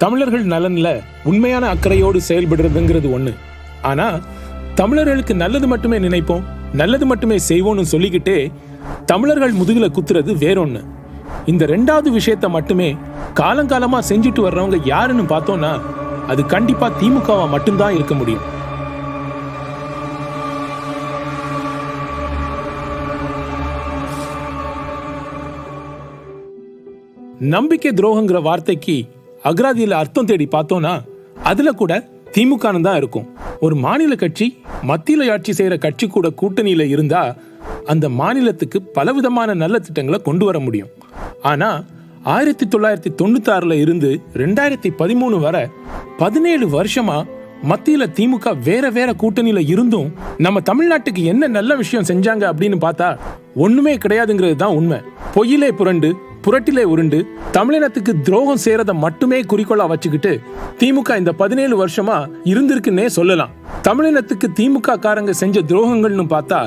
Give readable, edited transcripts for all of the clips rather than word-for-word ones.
தமிழர்கள் நலன்ல உண்மையான அக்கறையோடு செயல்படுறதுங்கிறது ஒண்ணு. ஆனா தமிழர்களுக்கு நல்லது மட்டுமே நினைப்போம், நல்லது மட்டுமே செய்வோம்னு சொல்லிக்கிட்டே தமிழர்கள் முதுகுல குத்துறது வேறொன்னு. இந்த ரெண்டாவது விஷயத்த மட்டுமே காலங்காலமா செஞ்சுட்டு வர்றவங்க யாருன்னு பார்த்தோம்னா அது கண்டிப்பா திமுகவா மட்டும்தான் இருக்க முடியும். நம்பிக்கை துரோகங்கிற வார்த்தைக்கு அகராதியில அர்த்தம் தேடி பார்த்தோம்னா அதுல கூட திமுக தான் இருக்கும். ஒரு மாநில கட்சி மத்தியில ஆட்சி செய்யற கட்சி கூட கூட்டணியில இருந்தா அந்த மாநிலத்துக்கு பலவிதமான நல்ல திட்டங்களை கொண்டு வர முடியும். ஆனா 1996 இருந்து 2013 வரை 17 வருஷமா மத்தியில திமுக வேற வேற கூட்டணியில இருந்தும் நம்ம தமிழ்நாட்டுக்கு என்ன நல்ல விஷயம் செஞ்சாங்க அப்படின்னு பார்த்தா ஒண்ணுமே கிடையாதுங்கிறது தான் உண்மை. பொய்யிலே புரண்டு புரட்டிலே உருண்டு தமிழினத்துக்கு துரோகம் செய்யறத மட்டுமே குறிக்கோளா வச்சுக்கிட்டு திமுக இந்த 17 வருஷமா இருந்திருக்குன்னே சொல்லலாம். தமிழினத்துக்கு திமுக காரங்க செஞ்ச துரோகங்கள்னு பார்த்தா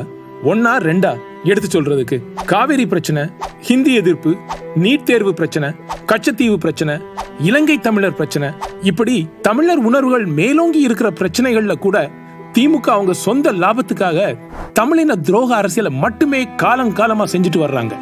ஒன்னா ரெண்டா எடுத்து சொல்றதுக்கு காவிரி பிரச்சனை, ஹிந்தி எதிர்ப்பு, நீட் தேர்வு பிரச்சனை, கச்சத்தீவு பிரச்சனை, இலங்கை தமிழர் பிரச்சனை, இப்படி தமிழர் உணர்வுகள் மேலோங்கி இருக்கிற பிரச்சனைகள்ல கூட திமுக அவங்க சொந்த லாபத்துக்காக தமிழின துரோக அரசியலை மட்டுமே காலங்காலமா செஞ்சுட்டு வர்றாங்க.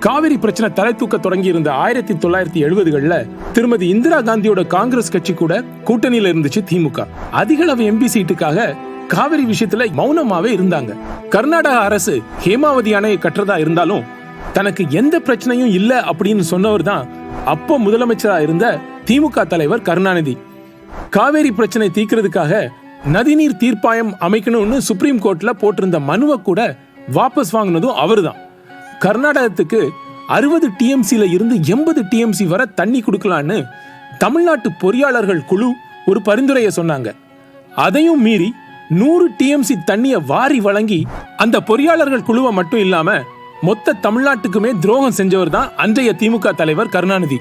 காவிரி பிரச்சனை தலை தூக்க தொடங்கி இருந்த 1970களில் திருமதி இந்திரா காந்தியோட காங்கிரஸ் கட்சி கூட கூட்டணியில இருந்துச்சு திமுக. அதிக அளவு எம்பி சீட்டுக்காக காவிரி விஷயத்துல மௌனமாவே இருந்தாங்க. கர்நாடக அரசு ஹேமாவதி அணையை கட்டுறதா இருந்தாலும் தனக்கு எந்த பிரச்சனையும் இல்ல அப்படின்னு சொன்னவர் தான் அப்போ முதலமைச்சரா இருந்த திமுக தலைவர் கருணாநிதி. காவேரி பிரச்சனை தீர்க்கிறதுக்காக நதிநீர் தீர்ப்பாயம் அமைக்கணும்னு சுப்ரீம் கோர்ட்ல போட்டிருந்த மனுவை கூட வாபஸ் வாங்கினதும் அவர்தான். கர்நாடகத்துக்கு 60 டிஎம்சில இருந்து 80 டிஎம்சி வரை தண்ணி கொடுக்கலான்னு தமிழ்நாட்டு பொறியாளர்கள் குழு ஒரு பரிந்துரையை சொன்னாங்க. அதையும் மீறி 100 டிஎம்சி தண்ணியை வாரி வழங்கி அந்த பொறியாளர்கள் குழுவை மட்டும் இல்லாம மொத்த தமிழ்நாட்டுக்குமே துரோகம் செஞ்சவர் தான் அன்றைய திமுக தலைவர் கருணாநிதி.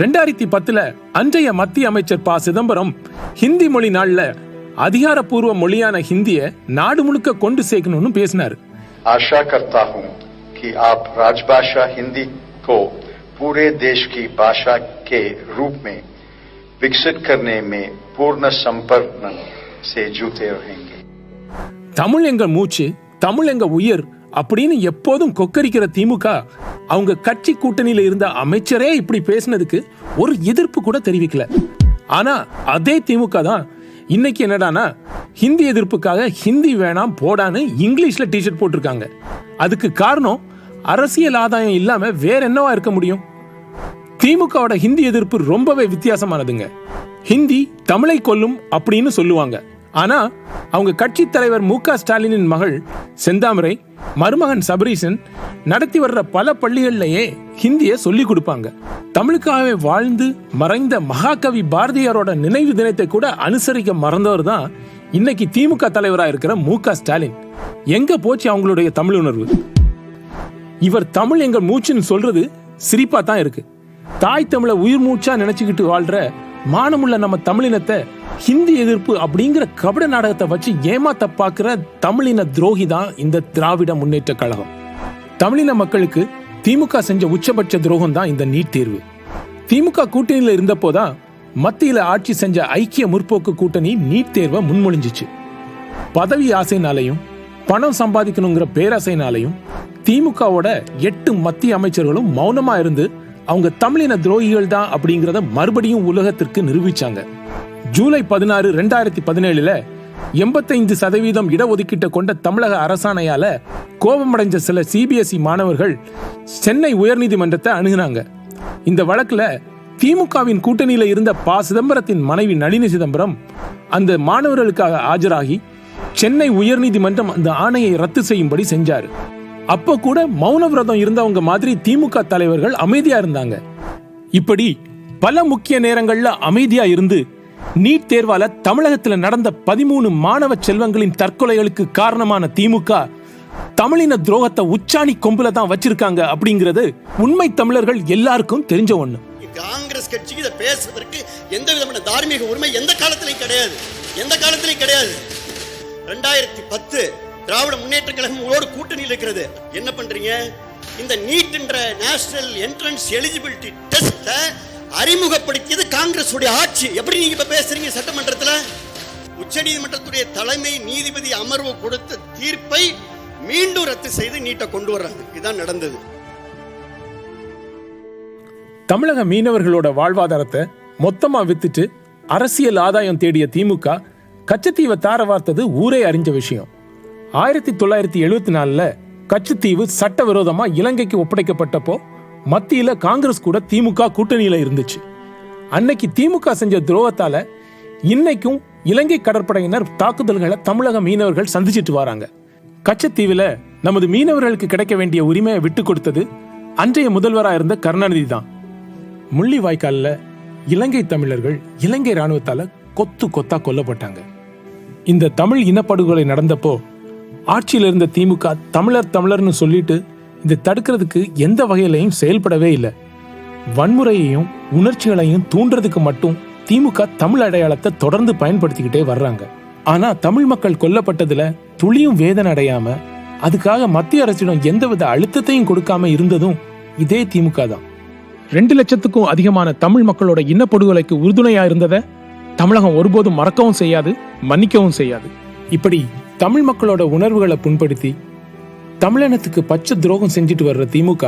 2010 அன்றைய மத்திய அமைச்சர் ப. சிதம்பரம் ஹிந்தி மொழி நாள்ல அதிகாரப்பூர்வ மொழியான ஹிந்திய நாடு முழுக்க கொண்டு சேர்க்கணும்னு பேசினார். आशा करता हूं कि आप राजभाषा हिंदी को पूरे देश की भाषा के रूप में विकसित करने में पूर्ण समर्पण से जुटे रहेंगे. தமிழ் எங்க மூச்சு, தமிழ் எங்க உயிர் அப்படின்னு எப்போதும் கொக்கரிக்கிற திமுக அவங்க கட்சி கூட்டணியில இருந்த அமைச்சரே இப்படி பேசினதுக்கு ஒரு எதிர்ப்பு கூட தெரிவிக்கல. ஆனா அதே திமுக தான் இன்னைக்கு என்னடானா ஹிந்தி எதிர்ப்புக்காக ஹிந்தி வேணாம் போடான்னு இங்கிலீஷ்ல டிஷர்ட் போட்டிருக்காங்க. அதுக்கு காரணம் அரசியல் ஆதாயம் இல்லாம வேற என்னவா இருக்க முடியும்? திமுகவோட ஹிந்தி எதிர்ப்பு ரொம்பவே வித்தியாசமானதுங்க. ஹிந்தி தமிழை கொல்லும் அப்படின்னு சொல்லுவாங்க. ஆனா அவங்க கட்சி தலைவர் மு.க. ஸ்டாலினின் மகள் செந்தாமரை, மருமகன் சபரீசன் நடத்தி வர்ற பல பள்ளிகள்லயே ஹிந்திய சொல்லி கொடுப்பாங்க. தமிழுக்காகவே வாழ்ந்து மறைந்த மகாகவி பாரதியாரோட நினைவு தினத்தை கூட அனுசரிக்க மறந்தவர் தான் இன்னைக்கு திமுக தலைவராக இருக்கிற மு.க. ஸ்டாலின். எங்க போச்சு அவங்களுடைய தமிழ் உணர்வு? இவர் தமிழ் எங்க மூச்சுன்னு சொல்றது சிரிப்பா தான் இருக்கு. தாய் தமிழை உயிர் மூச்சா நினைச்சுக்கிட்டு வாழ்ற மானமுள்ள நம்ம தமிழினத்தை ஹிந்தி எதிர்ப்பு அப்படிங்கிற கபட நாடகத்தை வச்சு ஏமாத்த பாக்குற தமிழின துரோகி தான் இந்த திராவிட முன்னேற்ற கழகம். தமிழின மக்களுக்கு திமுக செஞ்ச உச்சபட்ச துரோகம் தான் இந்த நீட் தேர்வு. திமுக கூட்டணியில இருந்தப்போதான் மத்தியில ஆட்சி செஞ்ச ஐக்கிய முற்போக்கு கூட்டணி நீட் தேர்வை முன்மொழிஞ்சிச்சு. பதவி ஆசைனாலையும் பணம் சம்பாதிக்கணுங்கிற பேராசைனாலையும் திமுகவோட 8 மத்திய அமைச்சர்களும் மௌனமா இருந்து அவங்க தமிழின துரோகிகள் தான் அப்படிங்கறத மறுபடியும் உலகத்திற்கு நிரூபிச்சாங்க. ஜூலை 16, 2017 85% இடஒதுக்கீட்டை கொண்ட தமிழக அரசாணையால கோபமடைஞ்ச சில சிபிஎஸ்இ மாணவர்கள் சென்னை உயர்நீதிமன்றத்தை அணுகினாங்க. இந்த வழக்குல திமுகவின் கூட்டணியில இருந்த ப. சிதம்பரத்தின் மனைவி நளினி சிதம்பரம் அந்த மாணவர்களுக்காக ஆஜராகி சென்னை உயர்நீதிமன்றம் அந்த ஆணையை ரத்து செய்யும்படி செஞ்சாரு. அப்போ கூட மௌன விரதம் இருந்தவங்க மாதிரி திமுக தலைவர்கள் அமைதியா இருந்தாங்க. இப்படி பல முக்கிய நேரங்கள்ல அமைதியா இருந்து நீட் தேர்வால தமிழகத்தில் நடந்த 13 மாணவ செல்வங்களின் தற்கொலைகளுக்கு காரணமான திமுக தமிழின துரோகத்தை உச்சாணி கொம்புல தான் வச்சிருக்காங்க அப்படிங்கிறது உண்மை தமிழர்கள் எல்லாருக்கும் தெரிஞ்ச ஒண்ணு. காங்கிரஸ் கட்சிக்கு இதை பேசுவதற்கு எந்த விதமான தார்மீக உரிமை எந்த காலத்திலையும் கிடையாது. 2010 திராவிட முன்னேற்ற கழகம் உங்களோட கூட்டணியில் இருக்கிறது. என்ன பண்றீங்க? இந்த நீட் என்ற நேஷனல் என்ட்ரன்ஸ் எலிஜிபிலிட்டி டெஸ்ட அறிமுகப்படுத்தியது காங்கிரஸ் உடைய ஆட்சி. எப்படி நீங்க இப்ப பேசுறீங்க சட்டமன்றத்தில்? உச்சநீதிமன்றத்துடைய தலைமை நீதிபதி அமர்வு கொடுத்த தீர்ப்பை மீண்டும் ரத்து செய்து நீட்டை கொண்டு வர்றாங்க. இதுதான் நடந்தது. தமிழக மீனவர்களோட வாழ்வாதாரத்தை மொத்தமா வித்துட்டு அரசியல் ஆதாயம் தேடிய திமுக கச்சத்தீவை தார வார்த்தது ஊரே அறிஞ்ச விஷயம். 1974 கச்சத்தீவு சட்டவிரோதமா இலங்கைக்கு ஒப்படைக்கப்பட்டப்போ மத்தியில காங்கிரஸ் கூட திமுக கூட்டணியில இருந்துச்சு. அன்னைக்கு திமுக செஞ்ச துரோகத்தால இன்னைக்கும் இலங்கை கடற்படையினர் தாக்குதல்களை தமிழக மீனவர்கள் சந்திச்சிட்டு வராங்க. கச்சத்தீவுல நமது மீனவர்களுக்கு கிடைக்க வேண்டிய உரிமையை விட்டு கொடுத்தது அன்றைய முதல்வராக இருந்த கருணாநிதி தான். முள்ளிவாய்க்கால்ல இலங்கை தமிழர்கள் இலங்கை ராணுவத்தால கொத்து கொத்தா கொல்லப்பட்டாங்க. இந்த தமிழ் இனப்படுகொலை நடந்தப்போ ஆட்சியில் இருந்த திமுக தமிழர்னு சொல்லிட்டு இதை தடுக்கிறதுக்கு எந்த வகையிலையும் செயல்படவே இல்லை. வன்முறையையும் உணர்ச்சிகளையும் தூண்டுறதுக்கு மட்டும் திமுக தமிழ் அடையாளத்தை தொடர்ந்து பயன்படுத்திக்கிட்டே வர்றாங்க. ஆனா தமிழ் மக்கள் கொல்லப்பட்டதுல துளியும் வேதனை அடையாம அதுக்காக மத்திய அரசிடம் எந்தவித அழுத்தத்தையும் கொடுக்காம இருந்ததும் இதே திமுக தான். 2 லட்சத்துக்கும் அதிகமான தமிழ் மக்களோட இனப்படுகொலைக்கு உறுதுணையா இருந்ததை தமிழகம் ஒருபோதும் மறக்கவும் செய்யாது, மன்னிக்கவும் செய்யாது. இப்படி தமிழ் மக்களோட உணர்வுகளை புண்படுத்தி தமிழினத்துக்கு பச்சை துரோகம் செஞ்சுட்டு வர்ற திமுக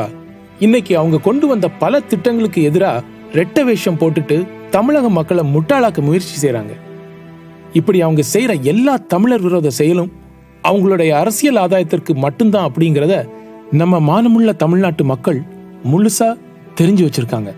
இன்னைக்கு அவங்க கொண்டு வந்த பல திட்டங்களுக்கு எதிராக ரெட்ட வேஷம் போட்டுட்டு தமிழக மக்களை முட்டாளாக்க முயற்சி செய்யறாங்க. இப்படி அவங்க செய்யற எல்லா தமிழர் விரோத செயலும் அவங்களுடைய அரசியல் ஆதாயத்திற்கு மட்டும்தான் அப்படிங்கிறத நம்ம மானமுள்ள தமிழ்நாட்டு மக்கள் முழுசா தெரிஞ்சு வச்சிருக்காங்க.